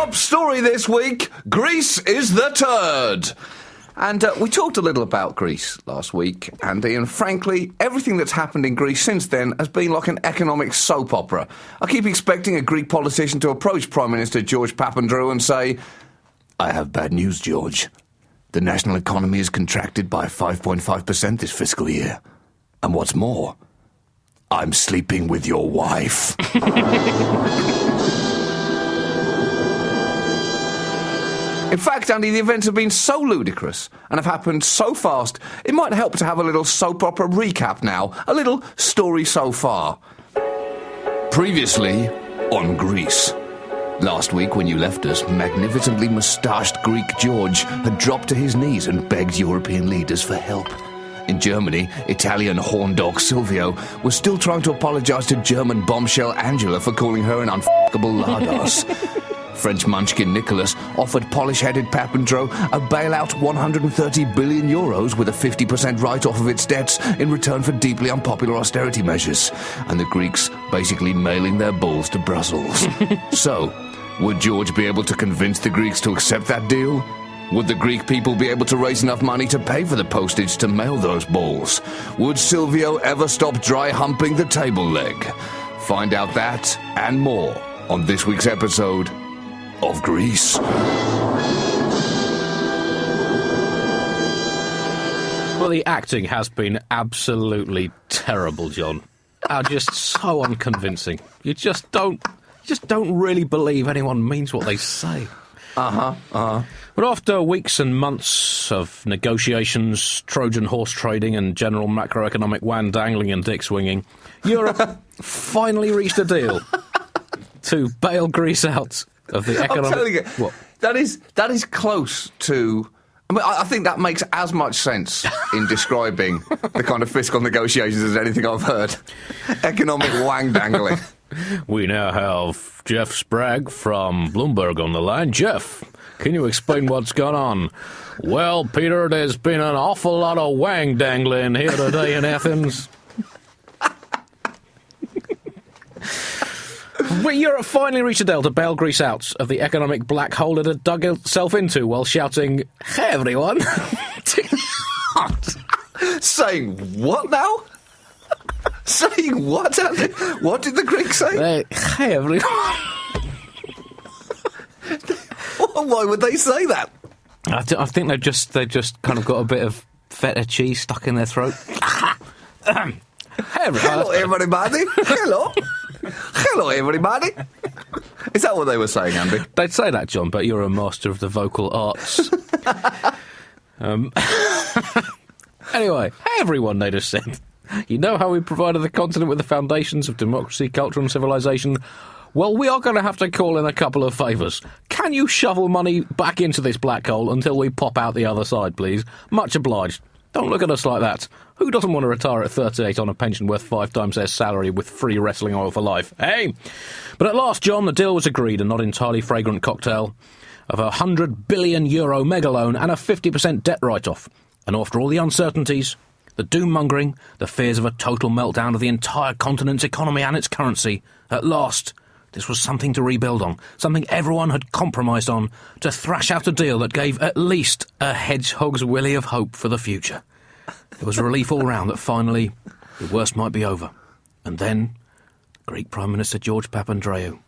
Top story this week, Greece is the turd. And we talked a little about Greece last week, Andy, and frankly, everything that's happened in Greece since then has been like an economic soap opera. I keep expecting a Greek politician to approach Prime Minister George Papandreou and say, I have bad news, George. The national economy is contracted by 5.5% this fiscal year. And what's more, I'm sleeping with your wife. In fact, Andy, the events have been so ludicrous and have happened so fast, it might help to have a little soap opera recap now. A little story so far. Previously on Greece. Last week, when you left us, magnificently moustached Greek George had dropped to his knees and begged European leaders for help. In Germany, Italian horn dog Silvio was still trying to apologise to German bombshell Angela for calling her an unfuckable lardass. French munchkin Nicholas offered polish-headed Papandreou a bailout 130 billion euros with a 50% write-off of its debts in return for deeply unpopular austerity measures, and the Greeks basically mailing their bulls to Brussels. So, would George be able to convince the Greeks to accept that deal? Would the Greek people be able to raise enough money to pay for the postage to mail those balls? Would Silvio ever stop dry humping the table leg? Find out that and more on this week's episode of Greece. Well, the acting has been absolutely terrible, John. Just so unconvincing. You just don't really believe anyone means what they say. But after weeks and months of negotiations, Trojan horse trading and general macroeconomic wand-dangling and dick-swinging, Europe finally reached a deal to bail Greece out of the economic... I'm telling you, what? that is close to... I think that makes as much sense in describing the kind of fiscal negotiations as anything I've heard. Economic wang-dangling. We now have Jeff Sprague from Bloomberg on the line. Jeff, can you explain what's gone on? Well, Peter, there's been an awful lot of wang-dangling here today in Athens. Europe finally reached a deal to bail Greece out of the economic black hole it had dug itself into while shouting, "Hey, everyone!" Saying what now? Saying what, Andy? What did the Greeks say? Hey, everyone. Why would they say that? I think they've just kind of got a bit of feta cheese stuck in their throat. Hey, everyone. Hello, everybody. Hello. Hello, everybody. Is that what they were saying, Andy? They'd say that, John, but you're a master of the vocal arts. Anyway, hey, everyone, they'd have said. You know how we provided the continent with the foundations of democracy, culture and civilization? Well, we are going to have to call in a couple of favours. Can you shovel money back into this black hole until we pop out the other side, please? Much obliged. Don't look at us like that. Who doesn't want to retire at 38 on a pension worth 5 times their salary with free wrestling oil for life, eh? But at last, John, the deal was agreed, a not entirely fragrant cocktail of a €100 billion mega loan and a 50% debt write-off. And after all the uncertainties, the doom-mongering, the fears of a total meltdown of the entire continent's economy and its currency, at last, this was something to rebuild on, something everyone had compromised on, to thrash out a deal that gave at least a hedgehog's willy of hope for the future. It was a relief all round that finally the worst might be over. And then, Greek Prime Minister George Papandreou,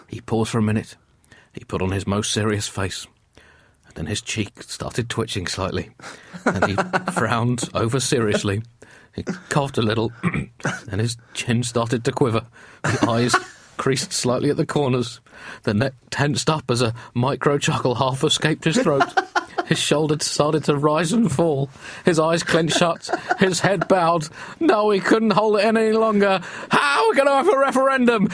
he paused for a minute, he put on his most serious face, and then his cheek started twitching slightly, and he frowned over seriously, he coughed a little, and his chin started to quiver, the eyes creased slightly at the corners, the neck tensed up as a micro-chuckle half escaped his throat. His shoulders started to rise and fall. His eyes clenched shut. His head bowed. No, he couldn't hold it any longer. We're going to have a referendum.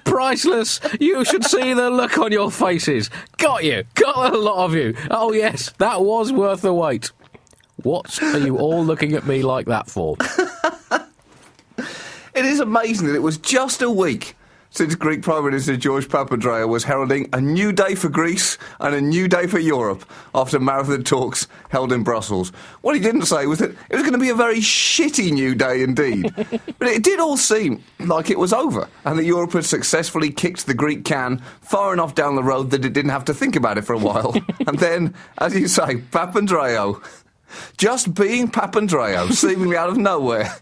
Priceless. You should see the look on your faces. Got you. Got a lot of you. Oh, yes, that was worth the wait. What are you all looking at me like that for? It is amazing that it was just a week since Greek Prime Minister George Papandreou was heralding a new day for Greece and a new day for Europe after marathon talks held in Brussels. What he didn't say was that it was going to be a very shitty new day indeed. But it did all seem like it was over, and that Europe had successfully kicked the Greek can far enough down the road that it didn't have to think about it for a while. And then, as you say, Papandreou, just being Papandreou, seemingly out of nowhere,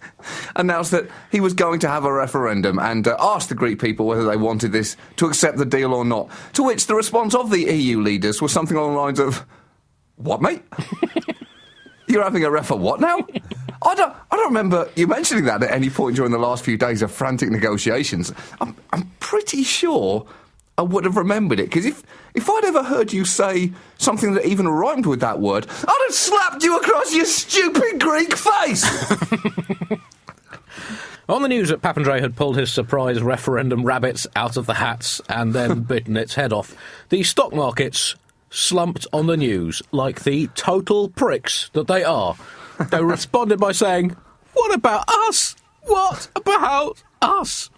announced that he was going to have a referendum and asked the Greek people whether they wanted this to accept the deal or not. To which the response of the EU leaders was something along the lines of, "What, mate? You're having a ref for what now?" I don't remember you mentioning that at any point during the last few days of frantic negotiations. I'm pretty sure I would have remembered it, because if I'd ever heard you say something that even rhymed with that word, I'd have slapped you across your stupid Greek face! On the news that Papandreou had pulled his surprise referendum rabbits out of the hats and then bitten its head off, the stock markets slumped on the news like the total pricks that they are. They responded by saying, "What about us? What about us?"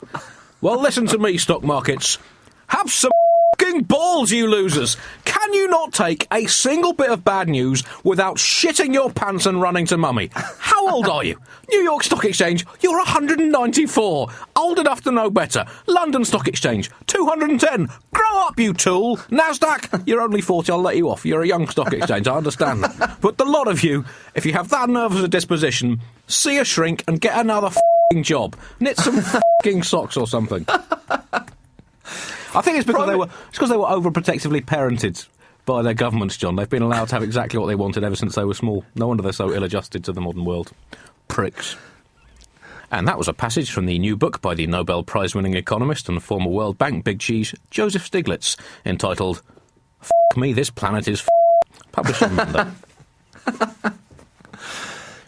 Well, listen to me, stock markets. Have some f***ing balls, you losers! Can you not take a single bit of bad news without shitting your pants and running to mummy? How old are you? New York Stock Exchange, you're 194. Old enough to know better. London Stock Exchange, 210. Grow up, you tool. NASDAQ, you're only 40, I'll let you off. You're a young stock exchange, I understand that. But the lot of you, if you have that nervous a disposition, see a shrink and get another f***ing job. Knit some f***ing socks or something. I think it's because they were overprotectively parented by their governments, John. They've been allowed to have exactly what they wanted ever since they were small. No wonder they're so ill-adjusted to the modern world. Pricks. And that was a passage from the new book by the Nobel Prize-winning economist and former World Bank big cheese, Joseph Stiglitz, entitled "F*** Me, This Planet Is F***," published on Monday.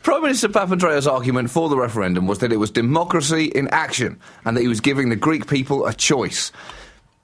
Prime Minister Papandreou's argument for the referendum was that it was democracy in action and that he was giving the Greek people a choice.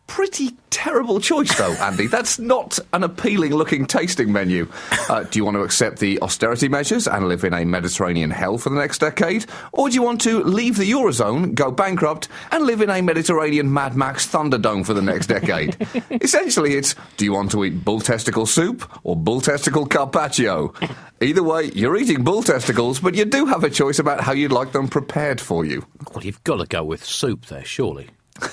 Pretty terrible choice, though, Andy. That's not an appealing-looking tasting menu. Do you want to accept the austerity measures and live in a Mediterranean hell for the next decade? Or do you want to leave the Eurozone, go bankrupt, and live in a Mediterranean Mad Max Thunderdome for the next decade? Essentially, it's, do you want to eat bull testicle soup or bull testicle carpaccio? Either way, you're eating bull testicles, but you do have a choice about how you'd like them prepared for you. Well, you've got to go with soup there, surely. I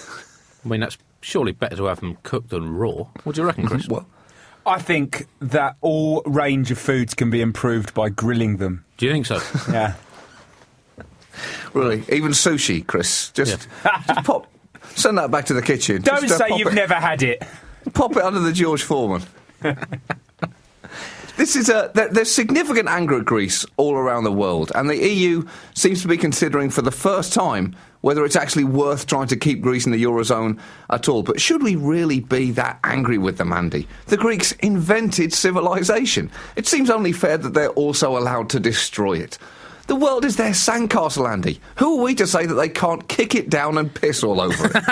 mean, that's surely better to have them cooked than raw. What do you reckon, Chris? Well, I think that all range of foods can be improved by grilling them. Do you think so? Yeah. Really? Even sushi, Chris? Just send that back to the kitchen. Don't say you've never had it. Pop it under the George Foreman. There's significant anger at Greece all around the world, and the EU seems to be considering for the first time whether it's actually worth trying to keep Greece in the Eurozone at all. But should we really be that angry with them, Andy? The Greeks invented civilization. It seems only fair that they're also allowed to destroy it. The world is their sandcastle, Andy. Who are we to say that they can't kick it down and piss all over it?